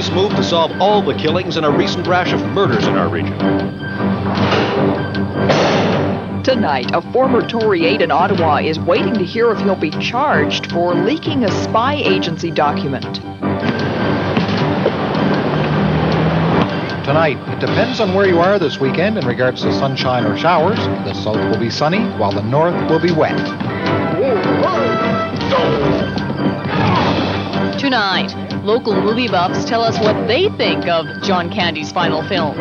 police move to solve all the killings in a recent rash of murders in our region. Tonight, a former Tory aide in Ottawa is waiting to hear if he'll be charged for leaking a spy agency document. Tonight, it depends on where you are this weekend in regards to sunshine or showers. The south will be sunny, while the north will be wet. Tonight, local movie buffs tell us what they think of John Candy's final film.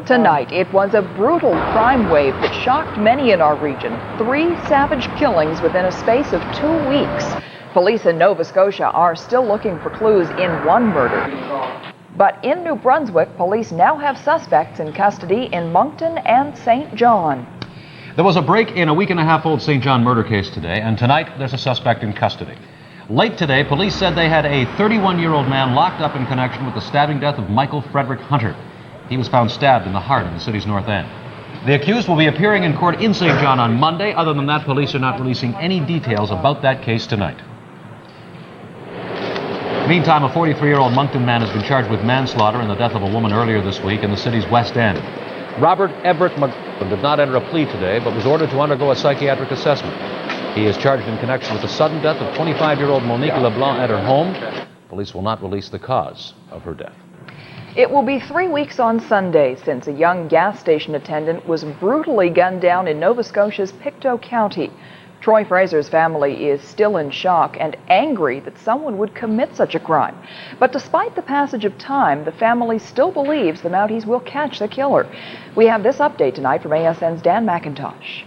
Tonight, it was a brutal crime wave that shocked many in our region. 3 savage killings within a space of 2 weeks. Police in Nova Scotia are still looking for clues in one murder. But in New Brunswick, police now have suspects in custody in Moncton and St. John. There was a break in a week-and-a-half-old St. John murder case today, and tonight there's a suspect in custody. Late today, police said they had a 31-year-old man locked up in connection with the stabbing death of Michael Frederick Hunter. He was found stabbed in the heart in the city's north end. The accused will be appearing in court in St. John on Monday. Other than that, police are not releasing any details about that case tonight. Meantime, a 43-year-old Moncton man has been charged with manslaughter in the death of a woman earlier this week in the city's west end. Robert Everett McGovern did not enter a plea today, but was ordered to undergo a psychiatric assessment. He is charged in connection with the sudden death of 25-year-old Monique LeBlanc at her home. Police will not release the cause of her death. It will be 3 weeks on Sunday since a young gas station attendant was brutally gunned down in Nova Scotia's Pictou County. Troy Fraser's family is still in shock and angry that someone would commit such a crime. But despite the passage of time, the family still believes the Mounties will catch the killer. We have this update tonight from ASN's Dan McIntosh.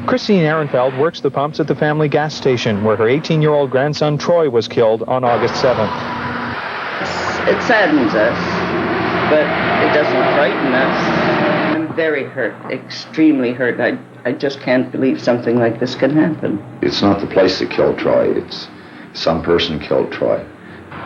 Christine Ehrenfeld works the pumps at the family gas station where her 18-year-old grandson Troy was killed on August 7th. It saddens us, but it doesn't frighten us. I'm very hurt, extremely hurt. I just can't believe something like this can happen. It's not the place that killed Troy. It's some person killed Troy.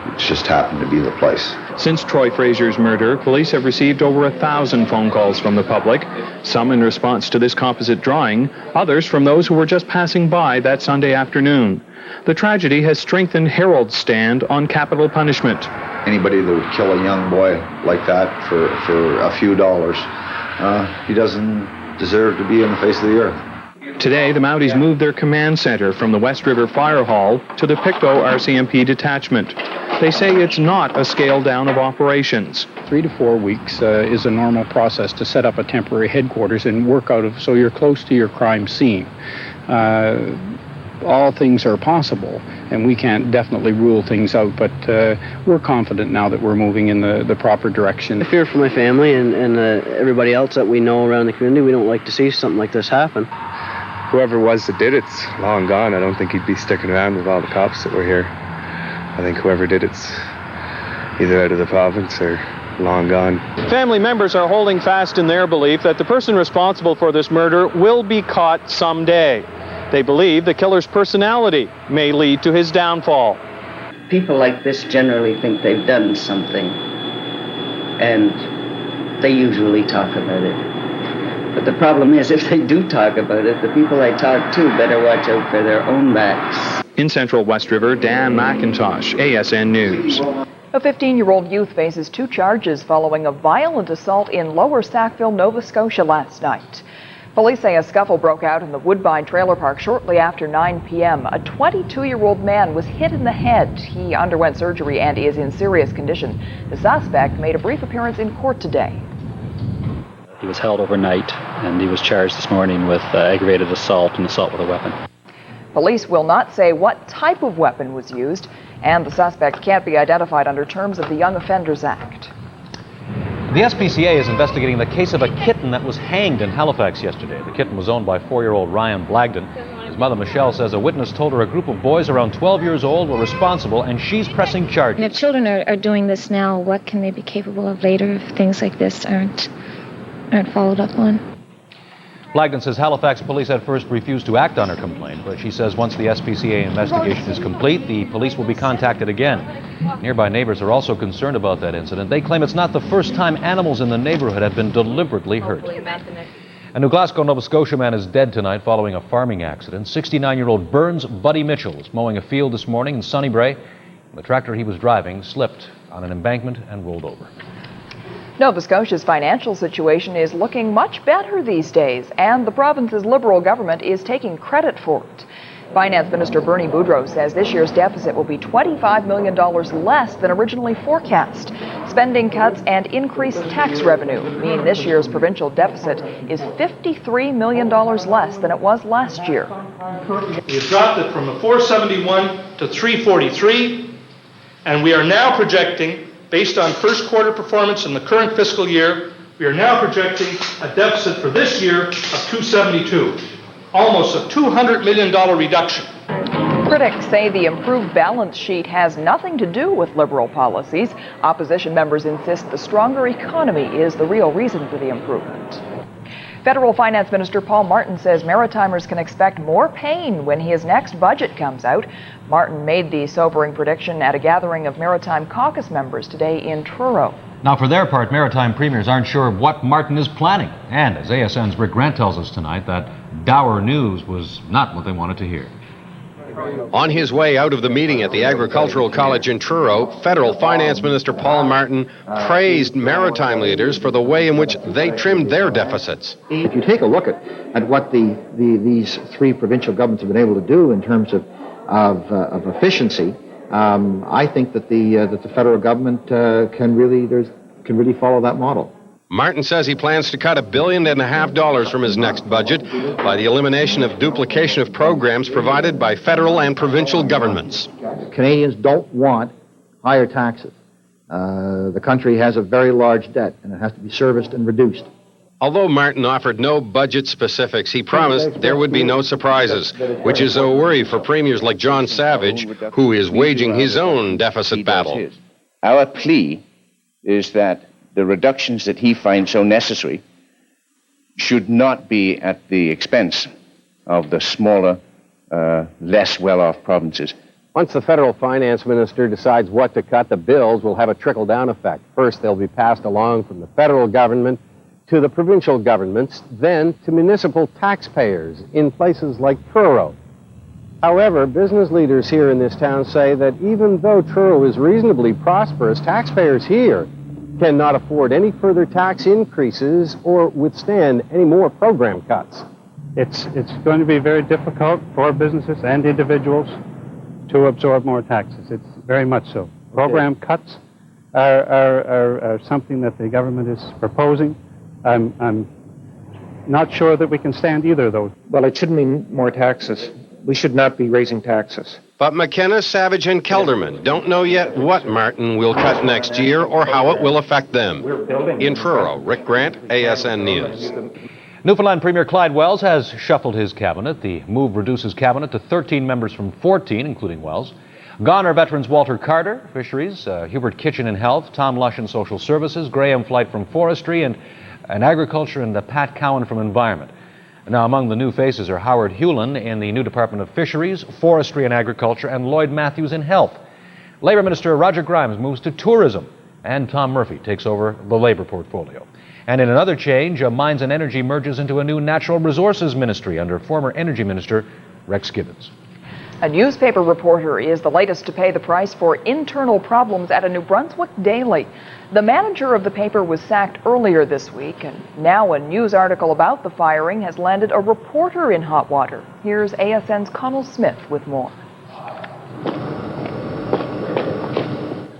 It just happened to be the place. Since Troy Fraser's murder, police have received over 1,000 phone calls from the public, some in response to this composite drawing, others from those who were just passing by that Sunday afternoon. The tragedy has strengthened Harold's stand on capital punishment. Anybody that would kill a young boy like that for a few dollars, he doesn't deserve to be on the face of the earth. Today, the Mounties moved their command center from the West River Fire Hall to the Pictou RCMP detachment. They say it's not a scale down of operations. 3 to 4 weeks is a normal process to set up a temporary headquarters and work out of, so you're close to your crime scene. All things are possible, and we can't definitely rule things out, but we're confident now that we're moving in the proper direction. I fear for my family and everybody else that we know around the community. We don't like to see something like this happen. Whoever it was that did it's long gone. I don't think he'd be sticking around with all the cops that were here. I think whoever did it's either out of the province or long gone. Family members are holding fast in their belief that the person responsible for this murder will be caught someday. They believe the killer's personality may lead to his downfall. People like this generally think they've done something, and they usually talk about it. But the problem is, if they do talk about it, the people they talk to better watch out for their own backs. In Central West River, Dan McIntosh, ASN News. A 15-year-old youth faces 2 charges following a violent assault in Lower Sackville, Nova Scotia last night. Police say a scuffle broke out in the Woodbine trailer park shortly after 9 p.m. A 22-year-old man was hit in the head. He underwent surgery and is in serious condition. The suspect made a brief appearance in court today. He was held overnight, and he was charged this morning with aggravated assault and assault with a weapon. Police will not say what type of weapon was used, and the suspect can't be identified under terms of the Young Offenders Act. The SPCA is investigating the case of a kitten that was hanged in Halifax yesterday. The kitten was owned by 4-year-old Ryan Blagden. His mother, Michelle, says a witness told her a group of boys around 12 years old were responsible, and she's pressing charges. And if children are doing this now, what can they be capable of later if things like this aren't aren't followed up on. Blagden says Halifax police at first refused to act on her complaint, but she says once the SPCA investigation is complete, the police will be contacted again. Nearby neighbors are also concerned about that incident. They claim it's not the first time animals in the neighborhood have been deliberately hurt. A New Glasgow, Nova Scotia man is dead tonight following a farming accident. 69-year-old Burns Buddy Mitchell was mowing a field this morning in Sunnybray. The tractor he was driving slipped on an embankment and rolled over. Nova Scotia's financial situation is looking much better these days, and the province's Liberal government is taking credit for it. Finance Minister Bernie Boudreau says this year's deficit will be $25 million less than originally forecast. Spending cuts and increased tax revenue mean this year's provincial deficit is $53 million less than it was last year. We have dropped it from a 471 to 343, and we are now projecting, based on first quarter performance in the current fiscal year, we are now projecting a deficit for this year of 272, almost a $200 million reduction. Critics say the improved balance sheet has nothing to do with Liberal policies. Opposition members insist the stronger economy is the real reason for the improvement. Federal Finance Minister Paul Martin says Maritimers can expect more pain when his next budget comes out. Martin made the sobering prediction at a gathering of Maritime Caucus members today in Truro. Now, for their part, Maritime premiers aren't sure what Martin is planning. And as ASN's Rick Grant tells us tonight, that dour news was not what they wanted to hear. On his way out of the meeting at the Agricultural College in Truro, Federal Finance Minister Paul Martin praised maritime leaders for the way in which they trimmed their deficits. If you take a look at what these three provincial governments have been able to do in terms of efficiency, I think that the federal government can really follow that model. Martin says he plans to cut $1.5 billion from his next budget by the elimination of duplication of programs provided by federal and provincial governments. Canadians don't want higher taxes. The country has a very large debt, and it has to be serviced and reduced. Although Martin offered no budget specifics, he promised there would be no surprises, which is a worry for premiers like John Savage, who is waging his own deficit battle. Our plea is that the reductions that he finds so necessary should not be at the expense of the smaller, less well-off provinces. Once the federal finance minister decides what to cut, the bills will have a trickle-down effect. First, they'll be passed along from the federal government to the provincial governments, then to municipal taxpayers in places like Truro. However, business leaders here in this town say that even though Truro is reasonably prosperous, taxpayers here cannot afford any further tax increases or withstand any more program cuts. It's going to be very difficult for businesses and individuals to absorb more taxes. It's very much so. Okay. Program cuts are something that the government is proposing. I'm not sure that we can stand either of those. Well, it shouldn't mean more taxes. We should not be raising taxes. But McKenna, Savage, and Kelderman don't know yet what Martin will cut next year or how it will affect them. In Truro, Rick Grant, ASN News. Newfoundland Premier Clyde Wells has shuffled his cabinet. The move reduces cabinet to 13 members from 14, including Wells. Gone are veterans Walter Carter, Fisheries, Hubert Kitchen in Health, Tom Lush in Social Services, Graham Flight from Forestry, and Agriculture, and Pat Cowan from Environment. Now, among the new faces are Howard Hewlin in the new Department of Fisheries, Forestry and Agriculture, and Lloyd Matthews in Health. Labour Minister Roger Grimes moves to Tourism, and Tom Murphy takes over the Labour portfolio. And in another change, Mines and Energy merges into a new Natural Resources Ministry under former Energy Minister Rex Gibbons. A newspaper reporter is the latest to pay the price for internal problems at a New Brunswick daily. The manager of the paper was sacked earlier this week, and now a news article about the firing has landed a reporter in hot water. Here's ASN's Connell Smith with more.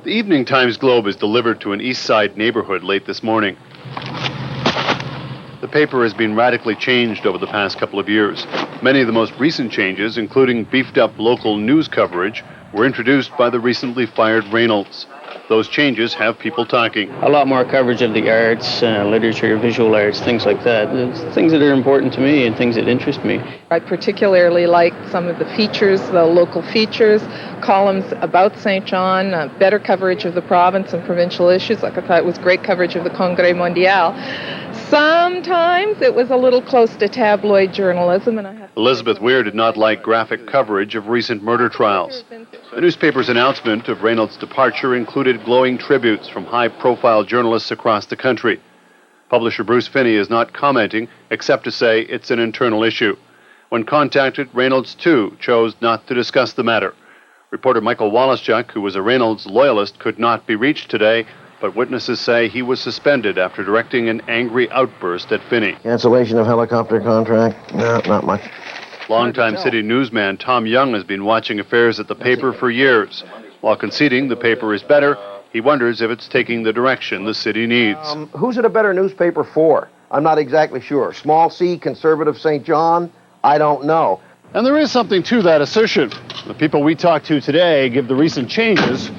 The Evening Times Globe is delivered to an East Side neighborhood late this morning. The paper has been radically changed over the past couple of years. Many of the most recent changes, including beefed-up local news coverage, were introduced by the recently fired Reynolds. Those changes have people talking. A lot more coverage of the arts, literature, visual arts, things like that. It's things that are important to me and things that interest me. I particularly like some of the features, the local features, columns about St. John, better coverage of the province and provincial issues. Like I thought it was great coverage of the Congrès Mondial. Sometimes it was a little close to tabloid journalism, and Elizabeth Weir did not like graphic coverage of recent murder trials. The newspaper's announcement of Reynolds' departure included glowing tributes from high-profile journalists across the country. Publisher Bruce Finney is not commenting, except to say it's an internal issue. When contacted, Reynolds, too, chose not to discuss the matter. Reporter Michael Wallaschuk, who was a Reynolds loyalist, could not be reached today, but witnesses say he was suspended after directing an angry outburst at Finney. Cancellation of helicopter contract? No, not much. Longtime city newsman Tom Young has been watching affairs at the paper for years. While conceding the paper is better, he wonders if it's taking the direction the city needs. Who's it a better newspaper for? I'm not exactly sure. Small C, conservative St. John? I don't know. And there is something to that assertion. The people we talked to today give the recent changes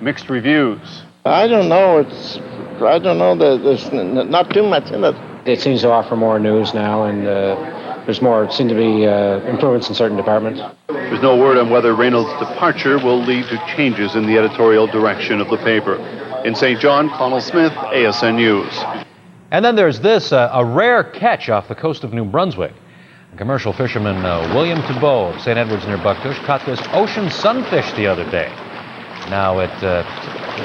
mixed reviews. I don't know. There's not too much in it. It seems to offer more news now, and seem to be improvements in certain departments. There's no word on whether Reynolds' departure will lead to changes in the editorial direction of the paper. In St. John, Connell Smith, ASN News. And then there's this, a rare catch off the coast of New Brunswick. Commercial fisherman William Thibault of St. Edwards near Bucktush caught this ocean sunfish the other day. Now,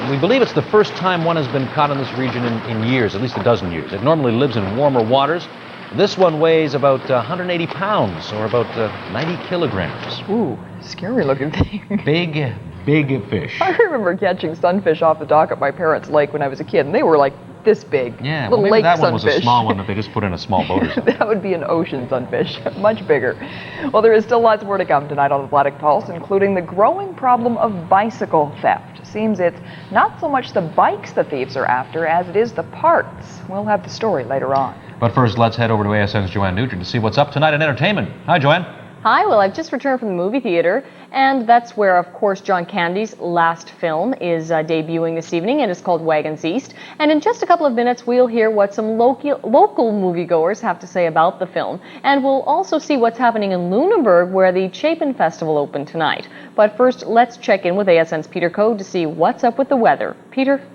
we believe it's the first time one has been caught in this region in years, at least a dozen years. It normally lives in warmer waters. This one weighs about 180 pounds, or about 90 kilograms. Ooh, scary looking thing. Big fish. I remember catching sunfish off the dock at my parents' lake when I was a kid, and they were like this big. Yeah, little well, maybe lake that sunfish. one was a small one that they just put in a small boat or something. That would be an ocean sunfish, much bigger. Well, there is still lots more to come tonight on the Atlantic Pulse, including the growing problem of bicycle theft. Seems it's not so much the bikes the thieves are after as it is the parts. We'll have the story later on. But first, let's head over to ASN's Joanne Nugent to see what's up tonight in entertainment. Hi, Joanne. Hi, well, I've just returned from the movie theater, and that's where, of course, John Candy's last film is debuting this evening, and it's called Wagons East. And in just a couple of minutes, we'll hear what some local moviegoers have to say about the film. And we'll also see what's happening in Lunenburg, where the Chapin Festival opened tonight. But first, let's check in with ASN's Peter Coad to see what's up with the weather. Peter?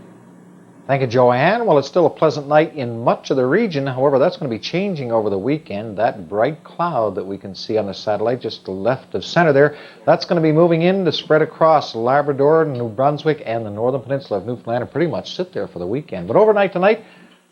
Thank you, Joanne. Well, it's still a pleasant night in much of the region. However, that's going to be changing over the weekend. That bright cloud that we can see on the satellite just left of center there, that's going to be moving in to spread across Labrador, New Brunswick, and the northern peninsula of Newfoundland and pretty much sit there for the weekend. But overnight tonight,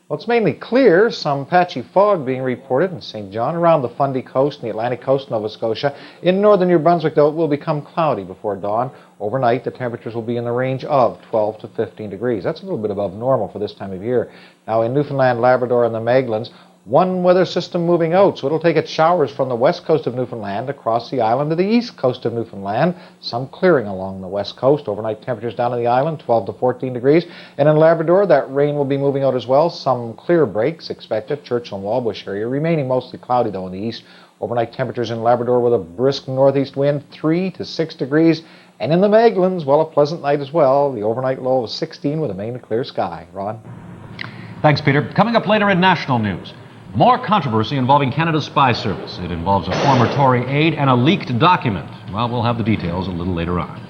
well, it's mainly clear, some patchy fog being reported in St. John, around the Fundy Coast and the Atlantic Coast, Nova Scotia. In northern New Brunswick, though, it will become cloudy before dawn. Overnight, the temperatures will be in the range of 12 to 15 degrees. That's a little bit above normal for this time of year. Now, in Newfoundland, Labrador, and the Maglins, one weather system moving out, so it'll take its showers from the west coast of Newfoundland across the island to the east coast of Newfoundland, some clearing along the west coast. Overnight temperatures down on the island, 12 to 14 degrees. And in Labrador, that rain will be moving out as well. Some clear breaks expected. Churchill and Walbush area remaining mostly cloudy, though, in the east. Overnight temperatures in Labrador with a brisk northeast wind, 3 to 6 degrees. And in the Maglins, well, a pleasant night as well. The overnight low of 16 with a mainly clear sky. Ron? Thanks, Peter. Coming up later in national news, more controversy involving Canada's spy service. It involves a former Tory aide and a leaked document. Well, we'll have the details a little later on.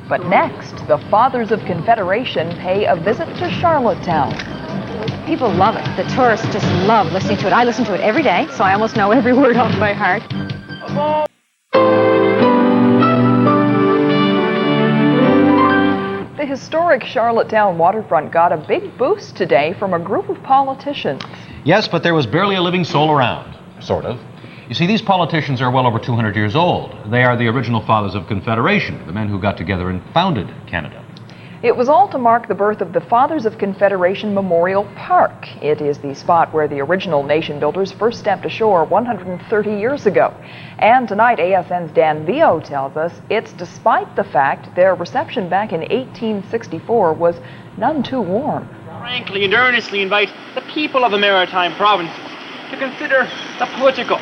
But next, the Fathers of Confederation pay a visit to Charlottetown. People love it. The tourists just love listening to it. I listen to it every day, so I almost know every word off by heart. The historic Charlottetown waterfront got a big boost today from a group of politicians. Yes, but there was barely a living soul around, sort of. You see, these politicians are well over 200 years old. They are the original Fathers of Confederation, the men who got together and founded Canada. It was all to mark the birth of the Fathers of Confederation Memorial Park. It is the spot where the original nation builders first stepped ashore 130 years ago. And tonight, ASN's Dan Vio tells us it's despite the fact their reception back in 1864 was none too warm. Frankly and earnestly invite the people of the Maritime provinces to consider the political,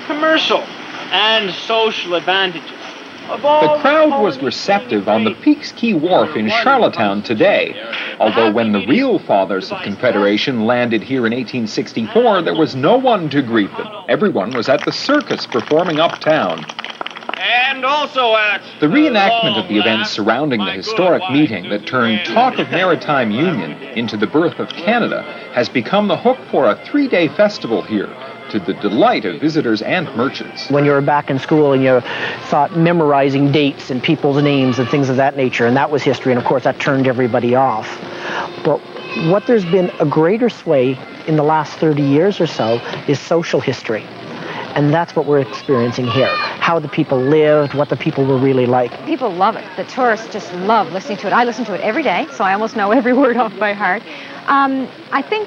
commercial, and social advantages The crowd was receptive on the Peaks Quay Wharf in Charlottetown today, although when the real Fathers of Confederation landed here in 1864, there was no one to greet them. Everyone was at the circus performing uptown. And also at The reenactment of the events surrounding the historic meeting that turned talk of maritime union into the birth of Canada has become the hook for a 3-day festival here, to the delight of visitors and merchants. When you were back in school and you thought memorizing dates and people's names and things of that nature, and that was history, and of course that turned everybody off. But what there's been a greater sway in the last 30 years or so is social history. And that's what we're experiencing here. How the people lived, what the people were really like. People love it. The tourists just love listening to it. I listen to it every day, so I almost know every word off by heart. I think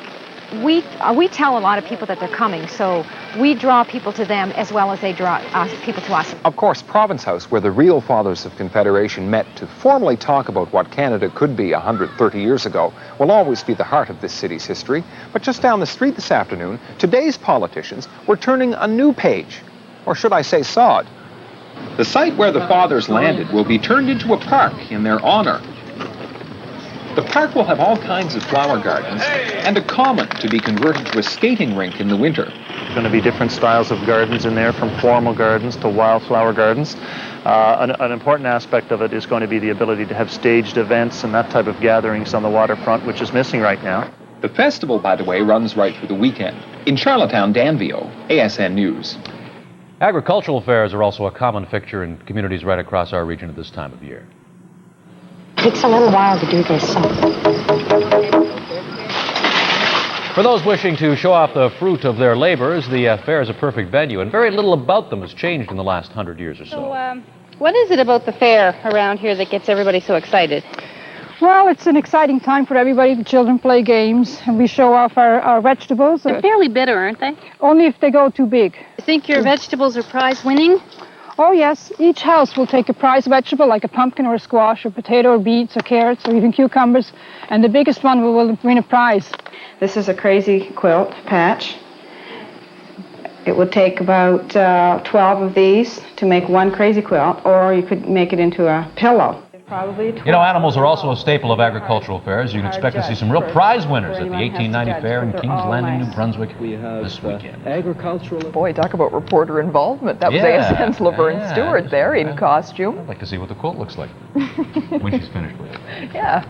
we tell a lot of people that they're coming, so we draw people to them as well as they draw people to us. Of course, Province House, where the real Fathers of Confederation met to formally talk about what Canada could be 130 years ago, will always be the heart of this city's history. But just down the street this afternoon, today's politicians were turning a new page, or should I say sod. The site where the Fathers landed will be turned into a park in their honor. The park will have all kinds of flower gardens and a common to be converted to a skating rink in the winter. There's going to be different styles of gardens in there, from formal gardens to wildflower gardens. An important aspect of it is going to be the ability to have staged events and that type of gatherings on the waterfront, which is missing right now. The festival, by the way, runs right through the weekend. In Charlottetown, Dan Vio, ASN News. Agricultural fairs are also a common fixture in communities right across our region at this time of year. It takes a little while to do this. For those wishing to show off the fruit of their labors, the fair is a perfect venue, and very little about them has changed in the last 100 years or so. What is it about the fair around here that gets everybody so excited? Well, it's an exciting time for everybody. The children play games, and we show off our vegetables. They're fairly bitter, aren't they? Only if they go too big. You think your vegetables are prize-winning? Oh, yes. Each house will take a prize vegetable, like a pumpkin or a squash or potato or beets or carrots or even cucumbers, and the biggest one will win a prize. This is a crazy quilt patch. It would take about 12 of these to make one crazy quilt, or you could make it into a pillow. Probably 12. You know, animals are also a staple of agricultural fairs. You can expect to see some real prize winners at the 1890 fair in Kings Landing, New Brunswick this weekend. Agricultural. Boy, talk about reporter involvement. That was ASN's Laverne Stewart there in costume. I'd like to see what the quilt looks like when she's finished with it. Yeah.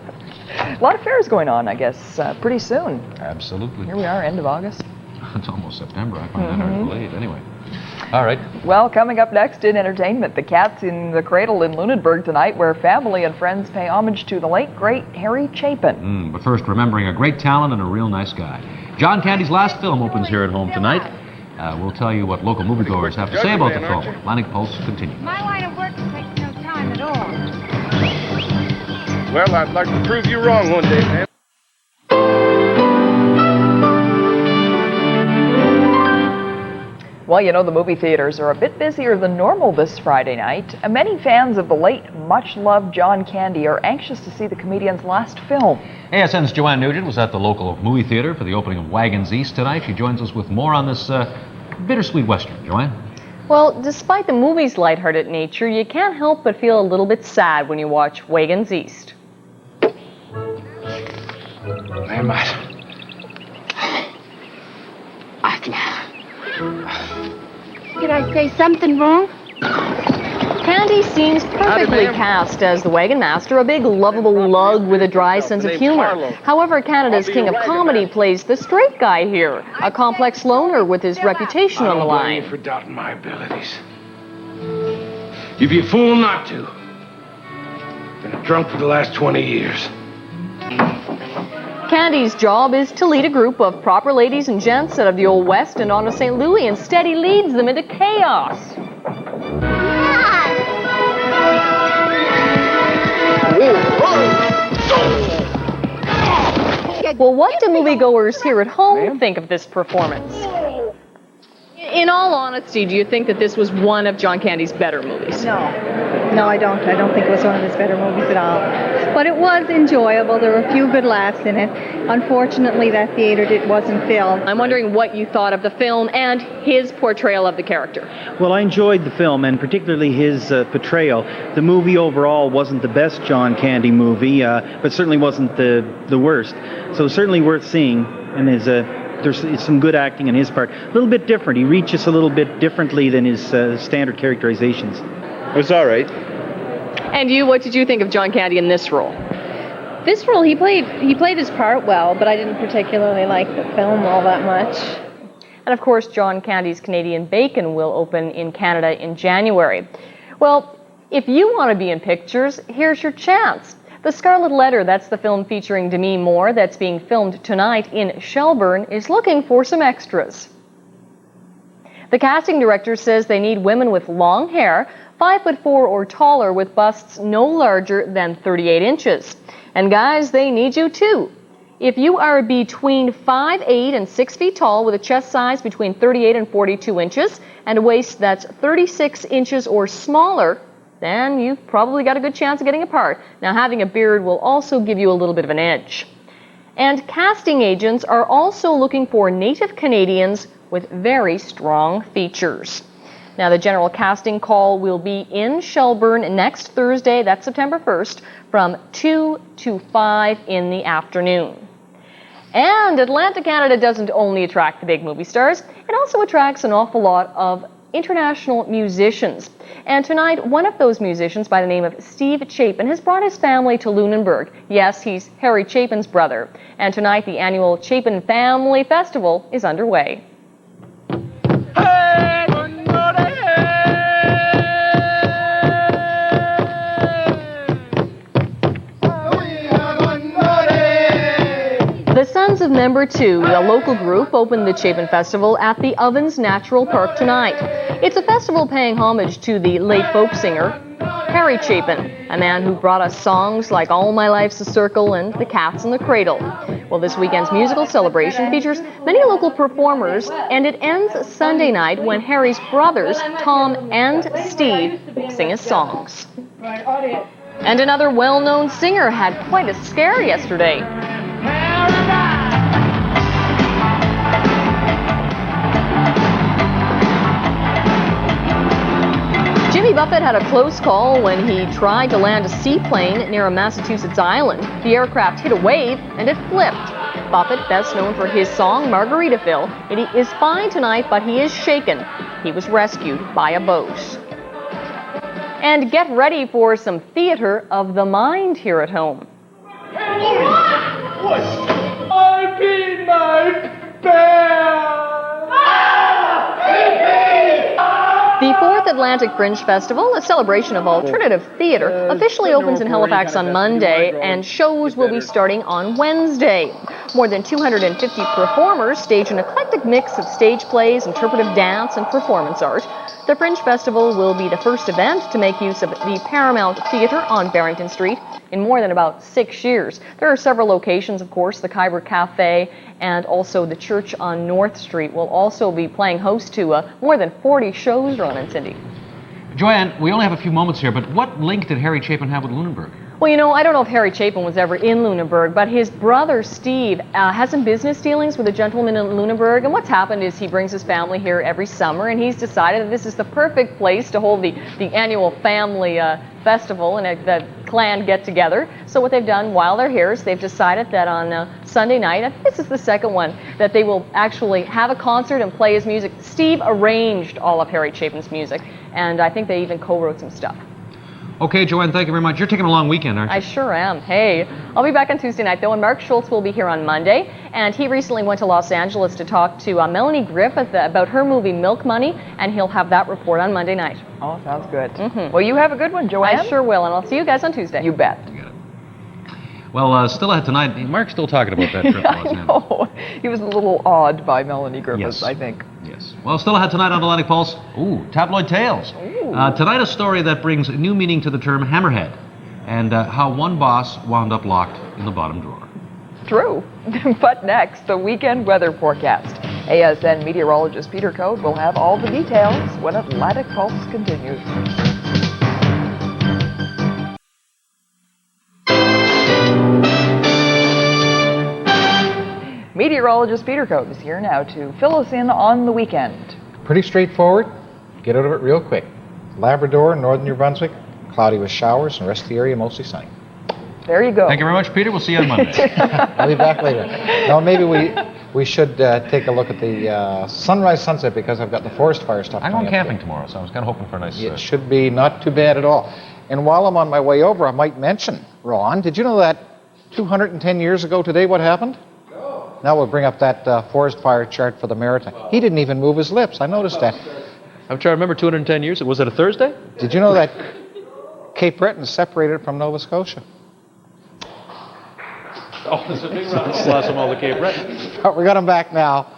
A lot of fairs going on, I guess, pretty soon. Absolutely. Here we are, end of August. It's almost September. I find that hard to believe. Anyway. All right. Well, coming up next in entertainment, the Cats in the Cradle in Lunenburg tonight, where family and friends pay homage to the late, great Harry Chapin. But first, remembering a great talent and a real nice guy. John Candy's last film opens here at home tonight. We'll tell you what local moviegoers have to say about the film. Atlantic Pulse continues. My line of work takes no time at all. Well, I'd like to prove you wrong one day, man. Well, you know, the movie theaters are a bit busier than normal this Friday night. Many fans of the late, much-loved John Candy are anxious to see the comedian's last film. ASN's Joanne Nugent was at the local movie theater for the opening of Wagons East tonight. She joins us with more on this bittersweet Western. Joanne? Well, despite the movie's lighthearted nature, you can't help but feel a little bit sad when you watch Wagons East. Did I say something wrong? Candy seems perfectly cast as the wagon master, a big, lovable lug with a dry sense of humor. However, Canada's king of comedy plays the straight guy here, a complex loner with his reputation on the line. For doubting my abilities. You'd be a fool not to. Been a drunk for the last 20 years. Candy's job is to lead a group of proper ladies and gents out of the Old West and onto St. Louis, and steady leads them into chaos. Yeah. Well, what do moviegoers here at home think of this performance? In all honesty, do you think that this was one of John Candy's better movies? No, I don't. I don't think it was one of his better movies at all. But it was enjoyable. There were a few good laughs in it. Unfortunately, that theater wasn't filled. I'm wondering what you thought of the film and his portrayal of the character. Well, I enjoyed the film, and particularly his portrayal. The movie overall wasn't the best John Candy movie, but certainly wasn't the worst. So certainly worth seeing, and there's some good acting on his part. A little bit different. He reaches a little bit differently than his standard characterizations. It was all right. And you, what did you think of John Candy in this role? This role, he played his part well, but I didn't particularly like the film all that much. And of course, John Candy's Canadian Bacon will open in Canada in January. Well, if you want to be in pictures, here's your chance. The Scarlet Letter, that's the film featuring Demi Moore that's being filmed tonight in Shelburne, is looking for some extras. The casting director says they need women with long hair, 5'4" or taller, with busts no larger than 38 inches. And guys, they need you too. If you are between 5'8" and 6 feet tall with a chest size between 38 and 42 inches and a waist that's 36 inches or smaller, then you've probably got a good chance of getting a part. Now, having a beard will also give you a little bit of an edge. And casting agents are also looking for Native Canadians with very strong features. Now, the general casting call will be in Shelburne next Thursday, that's September 1st, from 2 to 5 in the afternoon. And Atlantic Canada doesn't only attract the big movie stars, it also attracts an awful lot of international musicians. And tonight, one of those musicians by the name of Steve Chapin has brought his family to Lunenburg. Yes, he's Harry Chapin's brother. And tonight, the annual Chapin Family Festival is underway. The Sons of Member 2, a local group, opened the Chapin Festival at the Ovens Natural Park tonight. It's a festival paying homage to the late folk singer, Harry Chapin, a man who brought us songs like All My Life's a Circle and The Cat's in the Cradle. Well, this weekend's musical celebration features many local performers, and it ends Sunday night when Harry's brothers, Tom and Steve, sing his songs. And another well-known singer had quite a scare yesterday. Jimmy Buffett had a close call when he tried to land a seaplane near a Massachusetts island. The aircraft hit a wave and it flipped. Buffett, best known for his song Margaritaville, he is fine tonight, but he is shaken. He was rescued by a boat. And get ready for some theater of the mind here at home. I beat my bear! The Fourth Atlantic Fringe Festival, a celebration of alternative theater, officially opens in Halifax on Monday, and shows will be starting on Wednesday. More than 250 performers stage an eclectic mix of stage plays, interpretive dance, and performance art. The Fringe Festival will be the first event to make use of the Paramount Theatre on Barrington Street in more than about 6 years. There are several locations, of course. The Khyber Cafe and also the church on North Street will also be playing host to more than 40 shows, Ron and Cindy. Joanne, we only have a few moments here, but what link did Harry Chapin have with Lunenburg? Well, you know, I don't know if Harry Chapin was ever in Lunenburg, but his brother Steve has some business dealings with a gentleman in Lunenburg, and what's happened is he brings his family here every summer, and he's decided that this is the perfect place to hold the annual family festival and the clan get-together. So what they've done while they're here is they've decided that on Sunday night, I think this is the second one, that they will actually have a concert and play his music. Steve arranged all of Harry Chapin's music, and I think they even co-wrote some stuff. Okay, Joanne, thank you very much. You're taking a long weekend, aren't you? I sure am. Hey, I'll be back on Tuesday night, though, and Mark Schultz will be here on Monday. And he recently went to Los Angeles to talk to Melanie Griffith about her movie Milk Money, and he'll have that report on Monday night. Oh, sounds good. Mm-hmm. Well, you have a good one, Joanne. I sure will, and I'll see you guys on Tuesday. You bet. Well, still ahead tonight. Mark's still talking about that trip to Los Angeles. I know. He was a little awed by Melanie Griffith, yes. I think. Yes. Well, still ahead tonight on Atlantic Pulse. Ooh, Tabloid Tales. Tonight, a story that brings new meaning to the term hammerhead, and how one boss wound up locked in the bottom drawer. True. But next, the weekend weather forecast. ASN meteorologist Peter Coad will have all the details when Atlantic Pulse continues. Meteorologist Peter Coad is here now to fill us in on the weekend. Pretty straightforward. Get out of it real quick. Labrador, northern New Brunswick, cloudy with showers, and the rest of the area mostly sunny. There you go. Thank you very much, Peter. We'll see you on Monday. I'll be back later. No, maybe we should take a look at the sunrise sunset because I've got the forest fire stuff. I'm going camping tomorrow, so I was kind of hoping for a nice... It should be not too bad at all. And while I'm on my way over, I might mention, Ron, did you know that 210 years ago today what happened? No. Now we'll bring up that forest fire chart for the Maritime. He didn't even move his lips. I noticed that. I'm trying to remember 210 years. Was it a Thursday? Did you know that Cape Breton is separated from Nova Scotia? Oh, there's a big round of applause from all the Cape Breton. But we got them back now.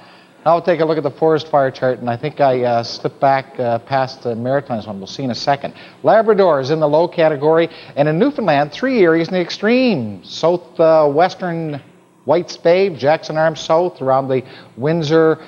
Now we'll take a look at the forest fire chart, and I think I slipped back past the Maritimes one. We'll see in a second. Labrador is in the low category, and in Newfoundland, 3 areas in the extreme. Southwestern Whites Bay, Jackson Arms South, around the Windsor,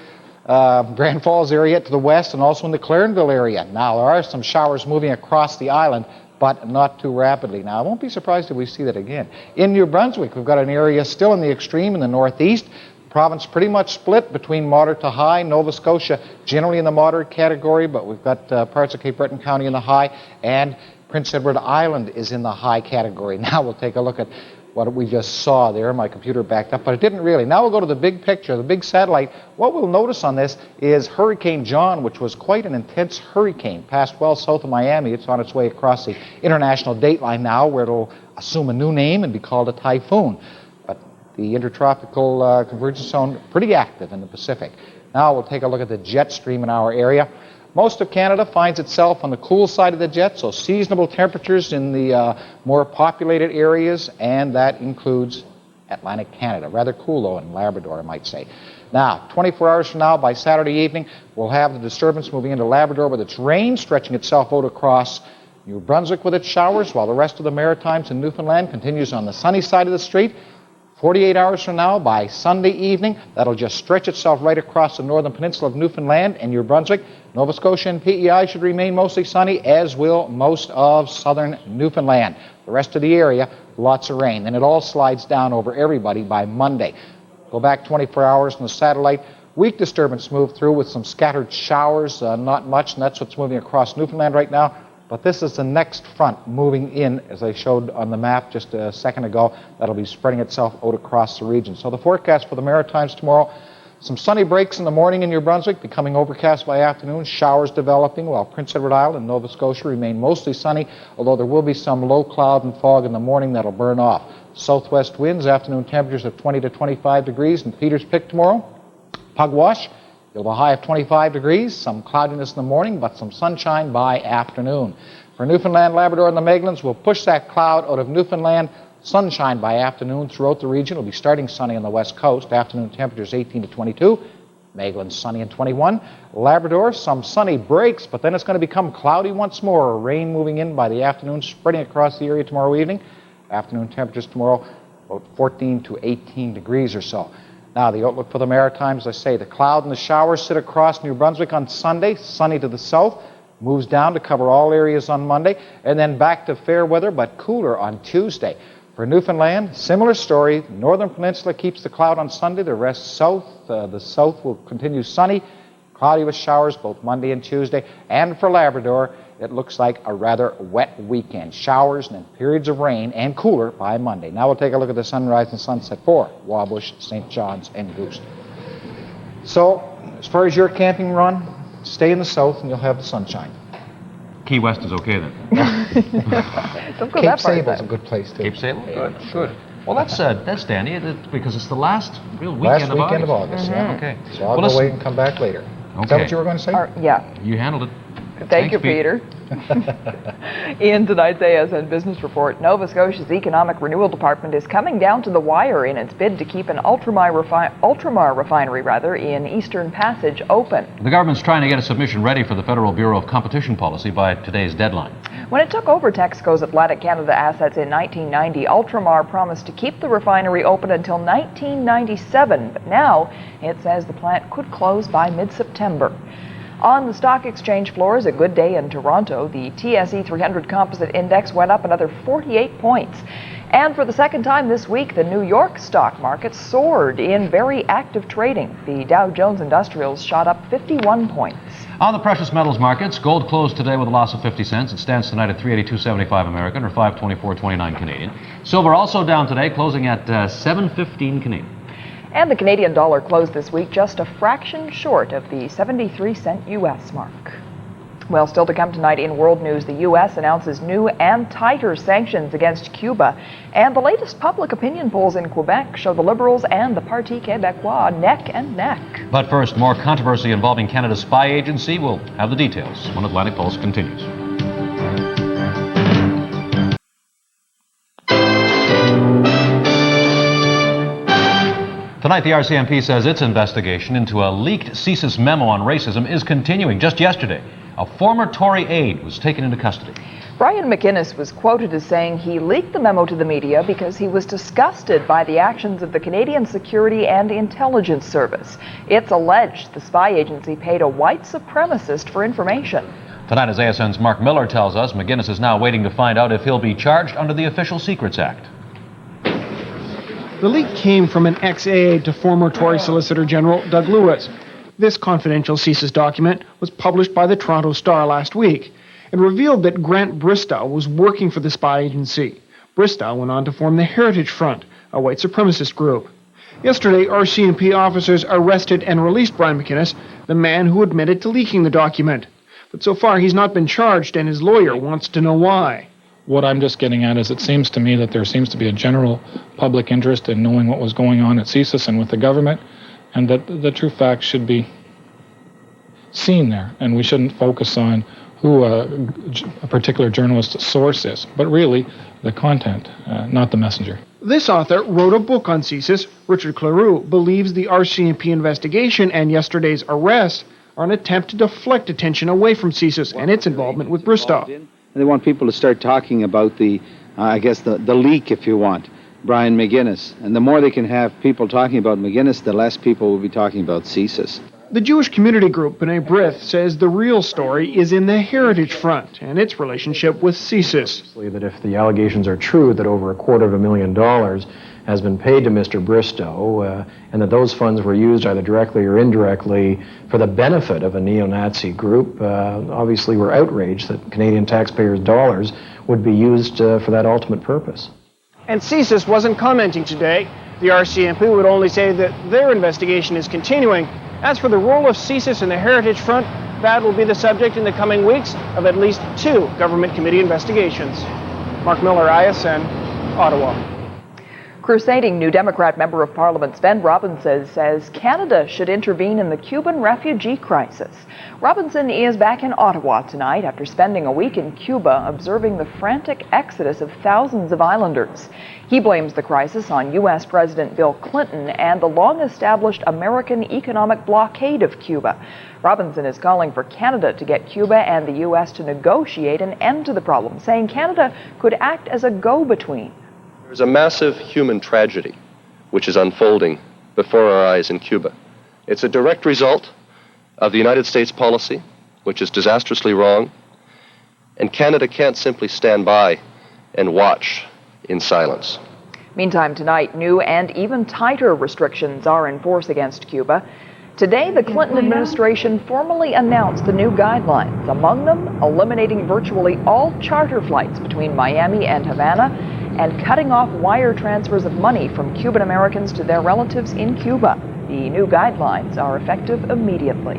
Grand Falls area to the west, and also in the Clarenville area. Now, there are some showers moving across the island, but not too rapidly. Now, I won't be surprised if we see that again. In New Brunswick, we've got an area still in the extreme in the northeast. The province pretty much split between moderate to high. Nova Scotia generally in the moderate category, but we've got parts of Cape Breton County in the high, and Prince Edward Island is in the high category. Now we'll take a look at what we just saw there. My computer backed up, but it didn't really. Now we'll go to the big picture, the big satellite. What we'll notice on this is Hurricane John, which was quite an intense hurricane, passed well south of Miami. It's on its way across the international date line now, where it'll assume a new name and be called a typhoon. But the intertropical convergence zone, pretty active in the Pacific. Now we'll take a look at the jet stream in our area. Most of Canada finds itself on the cool side of the jet, so seasonable temperatures in the more populated areas, and that includes Atlantic Canada. Rather cool, though, in Labrador, I might say. Now, 24 hours from now, by Saturday evening, we'll have the disturbance moving into Labrador with its rain stretching itself out across New Brunswick with its showers, while the rest of the Maritimes and Newfoundland continues on the sunny side of the street. 48 hours from now, by Sunday evening, that'll just stretch itself right across the northern peninsula of Newfoundland and New Brunswick. Nova Scotia and PEI should remain mostly sunny, as will most of southern Newfoundland. The rest of the area, lots of rain. And it all slides down over everybody by Monday. Go back 24 hours on the satellite. Weak disturbance moved through with some scattered showers, not much, and that's what's moving across Newfoundland right now. But this is the next front moving in, as I showed on the map just a second ago. That'll be spreading itself out across the region. So the forecast for the Maritimes tomorrow, some sunny breaks in the morning in New Brunswick, becoming overcast by afternoon, showers developing, while Prince Edward Island and Nova Scotia remain mostly sunny, although there will be some low cloud and fog in the morning that'll burn off. Southwest winds, afternoon temperatures of 20 to 25 degrees in Peters Pick tomorrow. Pugwash, you'll have a high of 25 degrees, some cloudiness in the morning, but some sunshine by afternoon. For Newfoundland, Labrador, and the Maitlands, we'll push that cloud out of Newfoundland. Sunshine by afternoon throughout the region. It'll be starting sunny on the west coast. Afternoon temperatures 18 to 22. Maitland sunny and 21. Labrador, some sunny breaks, but then it's going to become cloudy once more. Rain moving in by the afternoon, spreading across the area tomorrow evening. Afternoon temperatures tomorrow about 14 to 18 degrees or so. Now, the outlook for the Maritimes, as I say, the cloud and the showers sit across New Brunswick on Sunday, sunny to the south, moves down to cover all areas on Monday, and then back to fair weather but cooler on Tuesday. For Newfoundland, similar story. The northern peninsula keeps the cloud on Sunday, the rest south. The south will continue sunny, cloudy with showers both Monday and Tuesday. And for Labrador, it looks like a rather wet weekend. Showers and then periods of rain and cooler by Monday. Now we'll take a look at the sunrise and sunset for Wabush, St. John's, and Goose. So, as far as your camping run, stay in the south and you'll have the sunshine. Key West is okay then. Don't go Cape that far. Sable's a good place too. Cape Sable? Yeah, Good. Well, that's dandy, because it's the last real weekend last weekend of August. Yeah. Okay. So I'll go away and come back later. Okay. Is that what you were going to say? Yeah. You handled it. Thank you, Peter. In tonight's ASN Business Report, Nova Scotia's Economic Renewal Department is coming down to the wire in its bid to keep an Ultramar Refinery in Eastern Passage open. The government's trying to get a submission ready for the Federal Bureau of Competition Policy by today's deadline. When it took over Texaco's Atlantic Canada assets in 1990, Ultramar promised to keep the refinery open until 1997, but now it says the plant could close by mid-September. On the stock exchange floors, a good day in Toronto, the TSE 300 Composite Index went up another 48 points. And for the second time this week, the New York stock market soared in very active trading. The Dow Jones Industrials shot up 51 points. On the precious metals markets, gold closed today with a loss of 50 cents. It stands tonight at $382.75 American or $524.29 Canadian. Silver also down today, closing at $7.15 Canadian. And the Canadian dollar closed this week just a fraction short of the 73-cent U.S. mark. Well, still to come tonight in world news, the U.S. announces new and tighter sanctions against Cuba. And the latest public opinion polls in Quebec show the Liberals and the Parti Québécois neck and neck. But first, more controversy involving Canada's spy agency. We'll have the details when Atlantic Pulse continues. Tonight, the RCMP says its investigation into a leaked CSIS memo on racism is continuing. Just yesterday, a former Tory aide was taken into custody. Brian McInnes was quoted as saying he leaked the memo to the media because he was disgusted by the actions of the Canadian Security and Intelligence Service. It's alleged the spy agency paid a white supremacist for information. Tonight, as ASN's Mark Miller tells us, McInnes is now waiting to find out if he'll be charged under the Official Secrets Act. The leak came from an ex-AA to former Tory Solicitor General Doug Lewis. This confidential CSIS document was published by the Toronto Star last week. It revealed that Grant Bristow was working for the spy agency. Bristow went on to form the Heritage Front, a white supremacist group. Yesterday, RCMP officers arrested and released Brian McInnes, the man who admitted to leaking the document. But so far, he's not been charged, and his lawyer wants to know why. What I'm just getting at is it seems to me that there seems to be a general public interest in knowing what was going on at CSIS and with the government, and that the true facts should be seen there, and we shouldn't focus on who a particular journalist's source is, but really the content, not the messenger. This author wrote a book on CSIS. Richard Claroux believes the RCMP investigation and yesterday's arrest are an attempt to deflect attention away from CSIS and its involvement with Bristow. They want people to start talking about the leak, if you want, Brian McInnes. And the more they can have people talking about McInnes, the less people will be talking about CSIS. The Jewish community group B'nai B'rith says the real story is in the Heritage Front and its relationship with CSIS. That if the allegations are true that over $250,000 has been paid to Mr. Bristow, and that those funds were used either directly or indirectly for the benefit of a neo-Nazi group, obviously we're outraged that Canadian taxpayers' dollars would be used for that ultimate purpose. And CSIS wasn't commenting today. The RCMP would only say that their investigation is continuing. As for the role of CSIS in the Heritage Front, that will be the subject in the coming weeks of at least 2 government committee investigations. Mark Miller, ISN, Ottawa. Crusading New Democrat Member of Parliament Sven Robinson says Canada should intervene in the Cuban refugee crisis. Robinson is back in Ottawa tonight after spending a week in Cuba observing the frantic exodus of thousands of islanders. He blames the crisis on U.S. President Bill Clinton and the long-established American economic blockade of Cuba. Robinson is calling for Canada to get Cuba and the U.S. to negotiate an end to the problem, saying Canada could act as a go-between. There's a massive human tragedy which is unfolding before our eyes in Cuba. It's a direct result of the United States policy, which is disastrously wrong, and Canada can't simply stand by and watch in silence. Meantime, tonight, new and even tighter restrictions are in force against Cuba. Today, the Clinton administration formally announced the new guidelines, among them eliminating virtually all charter flights between Miami and Havana and cutting off wire transfers of money from Cuban Americans to their relatives in Cuba. The new guidelines are effective immediately.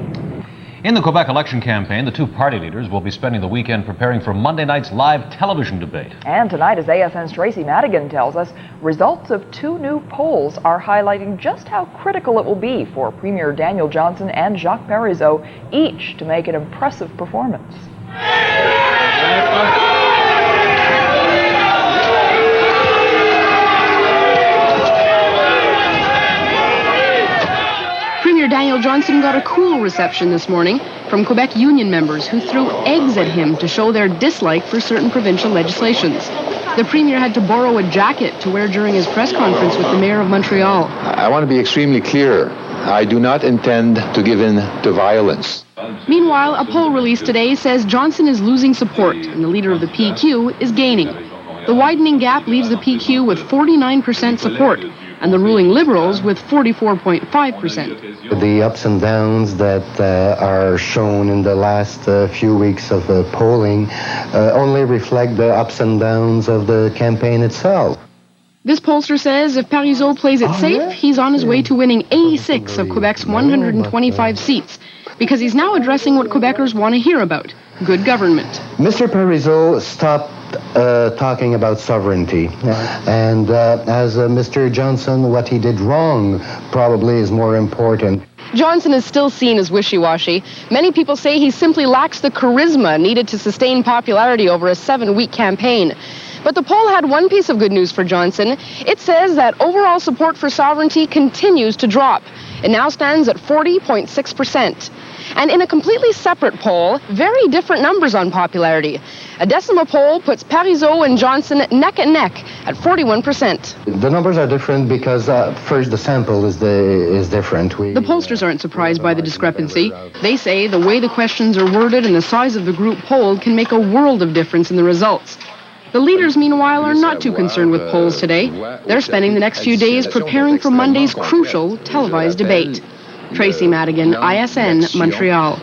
In the Quebec election campaign, the 2 party leaders will be spending the weekend preparing for Monday night's live television debate. And tonight, as ASN's Tracy Madigan tells us, results of 2 new polls are highlighting just how critical it will be for Premier Daniel Johnson and Jacques Parizeau each to make an impressive performance. Premier Daniel Johnson got a cool reception this morning from Quebec union members who threw eggs at him to show their dislike for certain provincial legislations. The Premier had to borrow a jacket to wear during his press conference with the Mayor of Montreal. I want to be extremely clear. I do not intend to give in to violence. Meanwhile, a poll released today says Johnson is losing support and the leader of the PQ is gaining. The widening gap leaves the PQ with 49% support and the ruling Liberals with 44.5%. The ups and downs that are shown in the last few weeks of polling only reflect the ups and downs of the campaign itself. This pollster says if Parizeau plays it safe, he's on his way to winning 86 of Quebec's 125 seats, because he's now addressing what Quebecers want to hear about, good government. Mr. Parizeau stopped talking about sovereignty. And as Mr. Johnson, what he did wrong probably is more important. Johnson is still seen as wishy-washy. Many people say he simply lacks the charisma needed to sustain popularity over a 7-week campaign. But the poll had one piece of good news for Johnson. It says that overall support for sovereignty continues to drop. It now stands at 40.6%. And in a completely separate poll, very different numbers on popularity. A decimal poll puts Parizeau and Johnson neck and neck at 41%. The numbers are different because first the sample is different. The pollsters aren't surprised by the discrepancy. They say the way the questions are worded and the size of the group polled can make a world of difference in the results. The leaders, meanwhile, are not too concerned with polls today. They're spending the next few days preparing for Monday's crucial televised debate. Tracy Madigan, ISN, Montreal.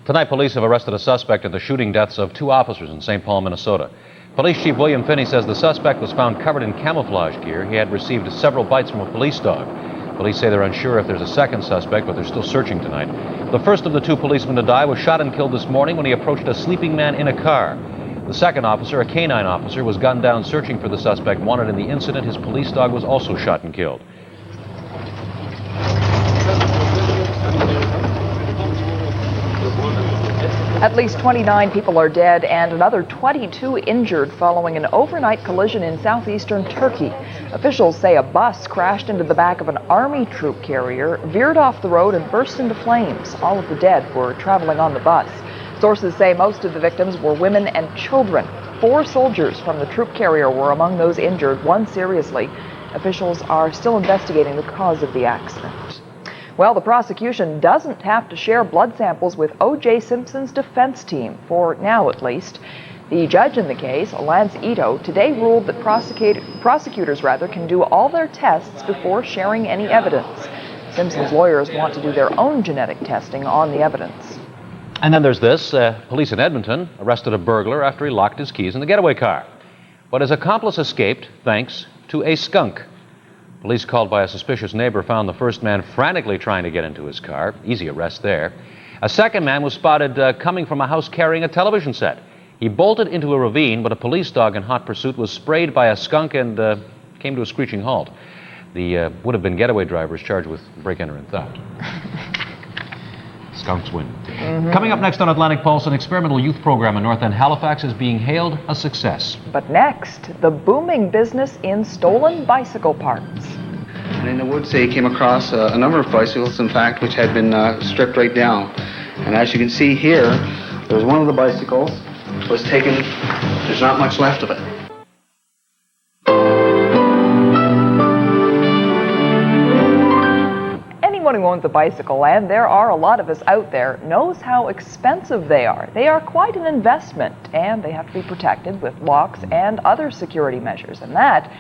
Tonight, police have arrested a suspect in the shooting deaths of 2 officers in St. Paul, Minnesota. Police Chief William Finney says the suspect was found covered in camouflage gear. He had received several bites from a police dog. Police say they're unsure if there's a second suspect, but they're still searching tonight. The first of the 2 policemen to die was shot and killed this morning when he approached a sleeping man in a car. The second officer, a canine officer, was gunned down searching for the suspect wanted in the incident. His police dog was also shot and killed. At least 29 people are dead and another 22 injured following an overnight collision in southeastern Turkey. Officials say a bus crashed into the back of an army troop carrier, veered off the road and burst into flames. All of the dead were traveling on the bus. Sources say most of the victims were women and children. 4 soldiers from the troop carrier were among those injured, 1 seriously. Officials are still investigating the cause of the accident. Well, the prosecution doesn't have to share blood samples with O.J. Simpson's defense team, for now at least. The judge in the case, Lance Ito, today ruled that prosecutors can do all their tests before sharing any evidence. Simpson's lawyers want to do their own genetic testing on the evidence. And then there's this. Police in Edmonton arrested a burglar after he locked his keys in the getaway car. But his accomplice escaped thanks to a skunk. Police called by a suspicious neighbor found the first man frantically trying to get into his car. Easy arrest there. A second man was spotted coming from a house carrying a television set. He bolted into a ravine, but a police dog in hot pursuit was sprayed by a skunk and came to a screeching halt. The would-have-been getaway driver is charged with break-enter and theft. Skunks win. Coming up next on Atlantic Pulse, an experimental youth program in North End Halifax is being hailed a success. But next, the booming business in stolen bicycle parts. And in the woods, they came across a number of bicycles, in fact, which had been stripped right down. And as you can see here, there's one of the bicycles was taken. There's not much left of it. Anyone who owns a bicycle, and there are a lot of us out there, knows how expensive they are. They are quite an investment, and they have to be protected with locks and other security measures. And that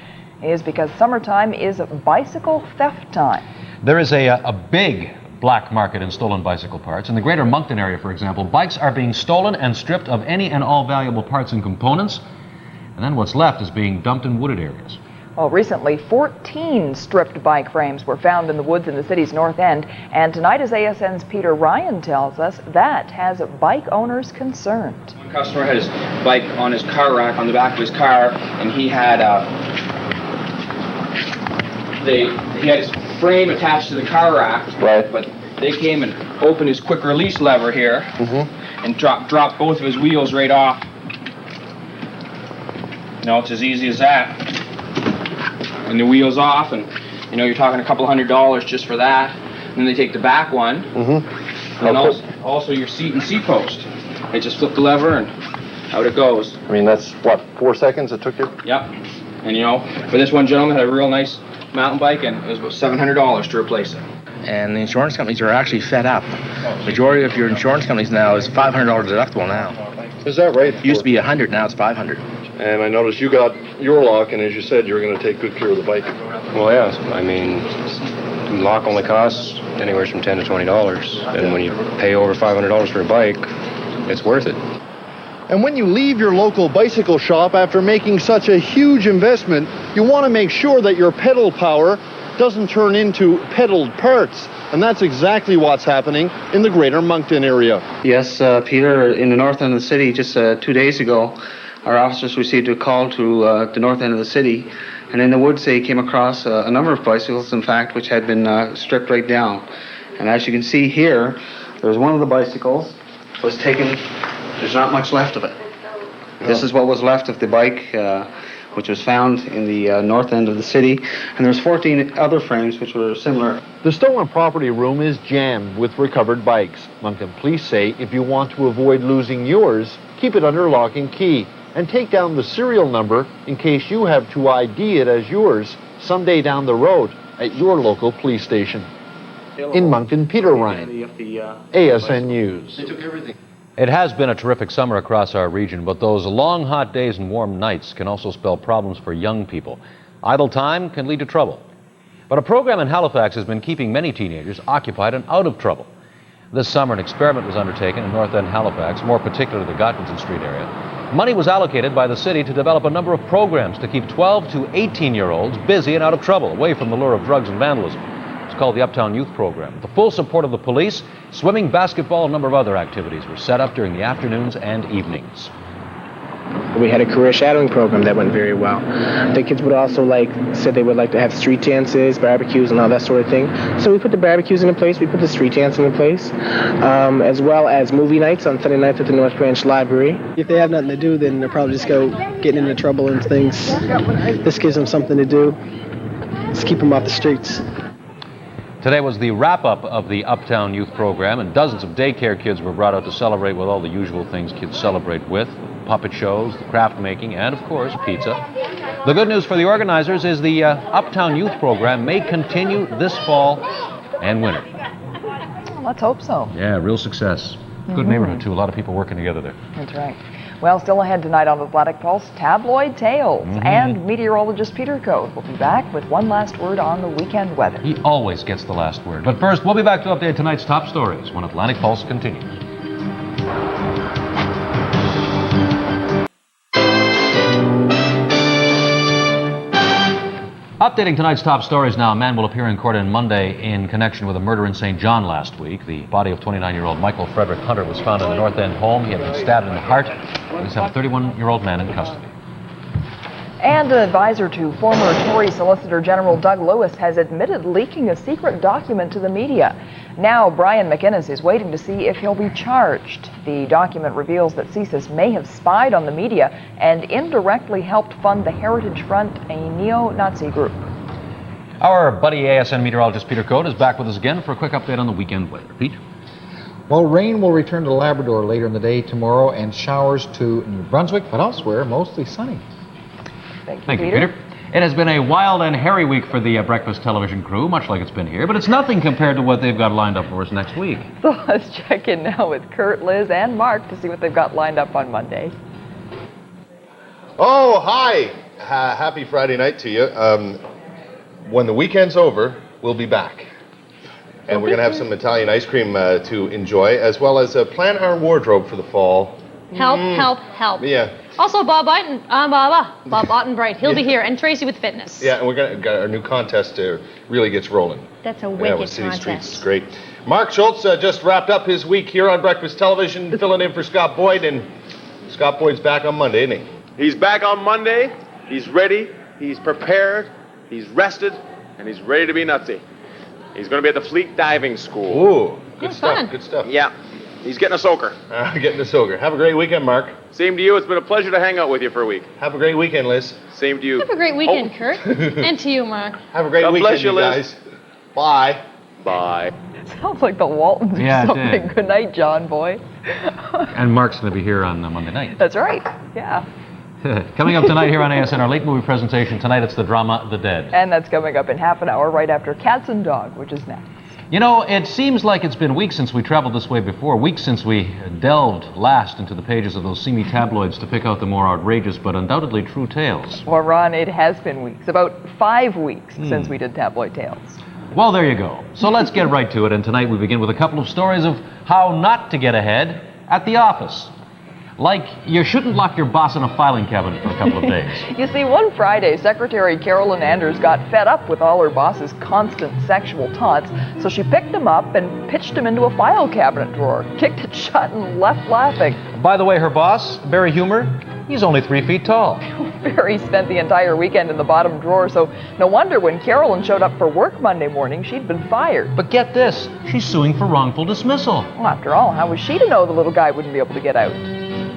is because summertime is bicycle theft time. There is a big black market in stolen bicycle parts. In the greater Moncton area, for example, bikes are being stolen and stripped of any and all valuable parts and components, and then what's left is being dumped in wooded areas. Well, recently, 14 stripped bike frames were found in the woods in the city's north end, and tonight, as ASN's Peter Ryan tells us, that has bike owners concerned. One customer had his bike on his car rack on the back of his car, and he had his frame attached to the car rack, right? But they came and opened his quick release lever here, and dropped both of his wheels right off know, it's as easy as that. And the wheel's off, and you know, you're talking a couple $100 just for that. And then they take the back one, and then also your seat and seat post. They just flip the lever and out it goes. I mean, that's what, 4 seconds it took you? Yep. And you know, for this one gentleman had a real nice mountain bike, and it was about $700 to replace it. And the insurance companies are actually fed up. Majority of your insurance companies now is $500 deductible now. Is that right? It used to be $100, now it's $500. And I noticed you got your lock, and as you said, you were going to take good care of the bike. Well, yes. I mean, the lock only costs anywhere from $10 to $20. And when you pay over $500 for a bike, it's worth it. And when you leave your local bicycle shop after making such a huge investment, you want to make sure that your pedal power doesn't turn into pedaled parts. And that's exactly what's happening in the greater Moncton area. Yes, Peter, in the north end of the city, just 2 days ago, our officers received a call to the north end of the city, and in the woods they came across a number of bicycles, in fact, which had been stripped right down. And as you can see here, there's one of the bicycles was taken. There's not much left of it. This is what was left of the bike, which was found in the north end of the city, and there's 14 other frames which were similar. The stolen property room is jammed with recovered bikes. Moncton police say if you want to avoid losing yours, keep it under lock and key, and take down the serial number in case you have to ID it as yours someday down the road at your local police station. In Moncton, Peter Ryan, ASN News. They took everything. It has been a terrific summer across our region, but those long hot days and warm nights can also spell problems for young people. Idle time can lead to trouble. But a program in Halifax has been keeping many teenagers occupied and out of trouble. This summer, an experiment was undertaken in North End Halifax, more particularly the Godwinson Street area. Money was allocated by the city to develop a number of programs to keep 12 to 18-year-olds busy and out of trouble, away from the lure of drugs and vandalism. It's called the Uptown Youth Program. With the full support of the police, swimming, basketball, and a number of other activities were set up during the afternoons and evenings. We had a career shadowing program that went very well. The kids would also said they would like to have street dances, barbecues, and all that sort of thing. So we put the barbecues into place, we put the street dancing in place, as well as movie nights on Sunday nights at the North Branch Library. If they have nothing to do, then they'll probably just go getting into trouble and things. This gives them something to do. Just keep them off the streets. Today was the wrap-up of the Uptown Youth Program, and dozens of daycare kids were brought out to celebrate with all the usual things kids celebrate with: puppet shows, the craft making, and, of course, pizza. The good news for the organizers is the Uptown Youth Program may continue this fall and winter. Let's hope so. Yeah, real success. Good neighborhood, too. A lot of people working together there. That's right. Well, still ahead tonight on the Atlantic Pulse, Tabloid Tales, and meteorologist Peter Coad will be back with one last word on the weekend weather. He always gets the last word. But first, we'll be back to update tonight's top stories when Atlantic Pulse continues. Updating tonight's top stories now. A man will appear in court on Monday in connection with a murder in St. John last week. The body of 29-year-old Michael Frederick Hunter was found in the North End home. He had been stabbed in the heart. Police have a 31-year-old man in custody. And an advisor to former Tory Solicitor General Doug Lewis has admitted leaking a secret document to the media. Now Brian McInnes is waiting to see if he'll be charged. The document reveals that CSIS may have spied on the media and indirectly helped fund the Heritage Front, a neo-Nazi group. Our buddy ASN meteorologist Peter Coad is back with us again for a quick update on the weekend weather. Pete? Well, rain will return to Labrador later in the day tomorrow, and showers to New Brunswick, but elsewhere mostly sunny. Thank you, Peter. It has been a wild and hairy week for the breakfast television crew, much like it's been here, but it's nothing compared to what they've got lined up for us next week. So let's check in now with Kurt, Liz, and Mark to see what they've got lined up on Monday. Oh, hi. Happy Friday night to you. When the weekend's over, we'll be back. And we're going to have some Italian ice cream to enjoy, as well as plan our wardrobe for the fall. Help. Yeah. Also, Bob Ottenbright, he'll be here, and Tracy with fitness. Yeah, and we're going to got our new contest really gets rolling. That's a wicked with City contest. Streets, it's great. Mark Schultz just wrapped up his week here on Breakfast Television, filling in for Scott Boyd, and Scott Boyd's back on Monday, isn't he? He's back on Monday. He's ready. He's prepared. He's rested, and he's ready to be nutsy. He's going to be at the Fleet Diving School. Ooh, good stuff. Fun. Good stuff. Yeah. He's getting a soaker. Getting a soaker. Have a great weekend, Mark. Same to you. It's been a pleasure to hang out with you for a week. Have a great weekend, Liz. Same to you. Have a great weekend, Kurt. And to you, Mark. Have a great God weekend, bless you, Liz. guys. Bye. Bye. Sounds like the Waltons or Yeah, it something. did. Good night, John boy. And Mark's going to be here on Monday night. That's right. Yeah. Coming up tonight here on ASN, our late movie presentation. Tonight it's the drama The Dead. And that's coming up in half an hour right after Cats and Dog, which is next. You know, it seems like it's been weeks since we traveled this way before, weeks since we delved last into the pages of those seamy tabloids to pick out the more outrageous but undoubtedly true tales. Well, Ron, it has been weeks, about 5 weeks since we did Tabloid Tales. Well, there you go. So let's get right to it, and tonight we begin with a couple of stories of how not to get ahead at the office. Like, you shouldn't lock your boss in a filing cabinet for a couple of days. You see, one Friday, Secretary Carolyn Anders got fed up with all her boss's constant sexual taunts, so she picked him up and pitched him into a file cabinet drawer, kicked it shut, and left laughing. By the way, her boss, Barry Humer, he's only 3 feet tall. Barry spent the entire weekend in the bottom drawer, so no wonder when Carolyn showed up for work Monday morning, she'd been fired. But get this, she's suing for wrongful dismissal. Well, after all, how was she to know the little guy wouldn't be able to get out?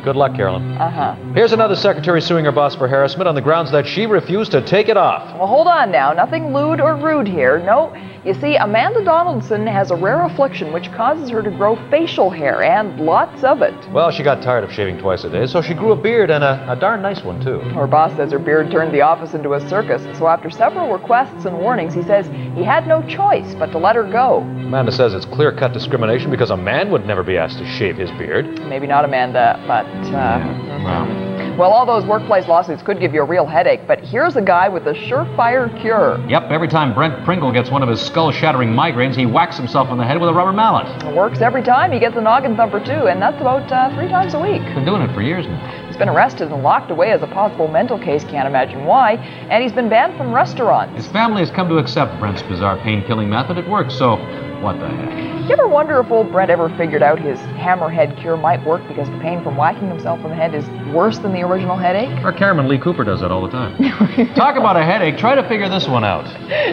Good luck, Carolyn. Uh-huh. Here's another secretary suing her boss for harassment on the grounds that she refused to take it off. Well, hold on now. Nothing lewd or rude here. No. You see, Amanda Donaldson has a rare affliction which causes her to grow facial hair, and lots of it. Well, she got tired of shaving twice a day, so she grew a beard, and a darn nice one, too. Her boss says her beard turned the office into a circus, so after several requests and warnings, he says he had no choice but to let her go. Amanda says it's clear-cut discrimination because a man would never be asked to shave his beard. Maybe not Amanda, but... Well, all those workplace lawsuits could give you a real headache, but here's a guy with a surefire cure. Yep, every time Brent Pringle gets one of his skull-shattering migraines, he whacks himself on the head with a rubber mallet. It works every time. He gets a noggin thumper, too, and that's about 3 times a week. Been doing it for years now. He's been arrested and locked away as a possible mental case, can't imagine why, and he's been banned from restaurants. His family has come to accept Brent's bizarre pain-killing method. It works, so what the heck? You ever wonder if old Brent ever figured out his hammerhead cure might work because the pain from whacking himself on the head is worse than the original headache? Our cameraman Lee Cooper does that all the time. Talk about a headache. Try to figure this one out.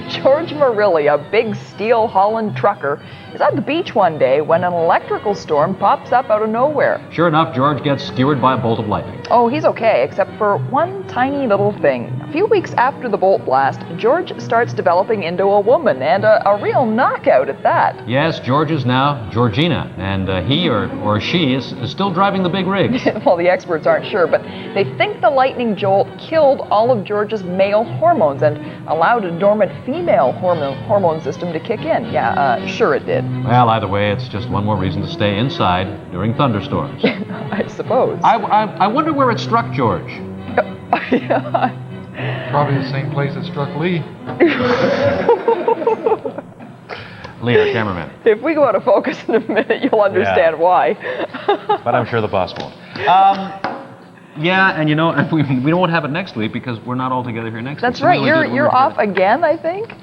George Murilli, a big steel Holland trucker, is at the beach one day when an electrical storm pops up out of nowhere. Sure enough, George gets skewered by a bolt of lightning. Oh, he's okay, except for one tiny little thing. A few weeks after the bolt blast, George starts developing into a woman, and a real knockout at that. Yes, George is now Georgina, and he or she is still driving the big rig. Well, the experts aren't sure, but they think the lightning jolt killed all of George's male hormones and allowed a dormant female hormone system to kick in. Yeah, sure it did. Well, either way, it's just one more reason to stay inside during thunderstorms. I suppose. I wonder where it struck George. Probably the same place that struck Lee. Lee, our cameraman. If we go out of focus in a minute, you'll understand why. But I'm sure the boss won't. Yeah, and you know, we won't have it next week because we're not all together here next week. That's right. You're off again, I think?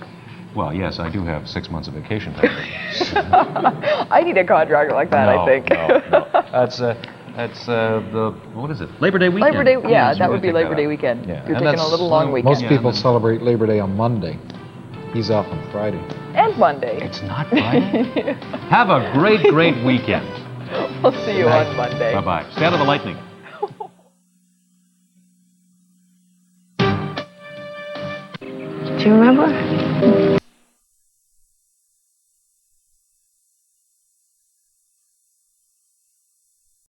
Well, yes, I do have 6 months of vacation time. I need a contract like that, I think. No. That's the, what is it? Labor Day weekend. Labor Day, yeah, that would be Labor Day weekend. Yeah. You're taking a little long weekend. Most people celebrate Labor Day on Monday. He's off on Friday. And Monday. It's not Friday. Have a great, great weekend. We'll see you on Monday. Bye-bye. Stay out of the lightning. Do you remember?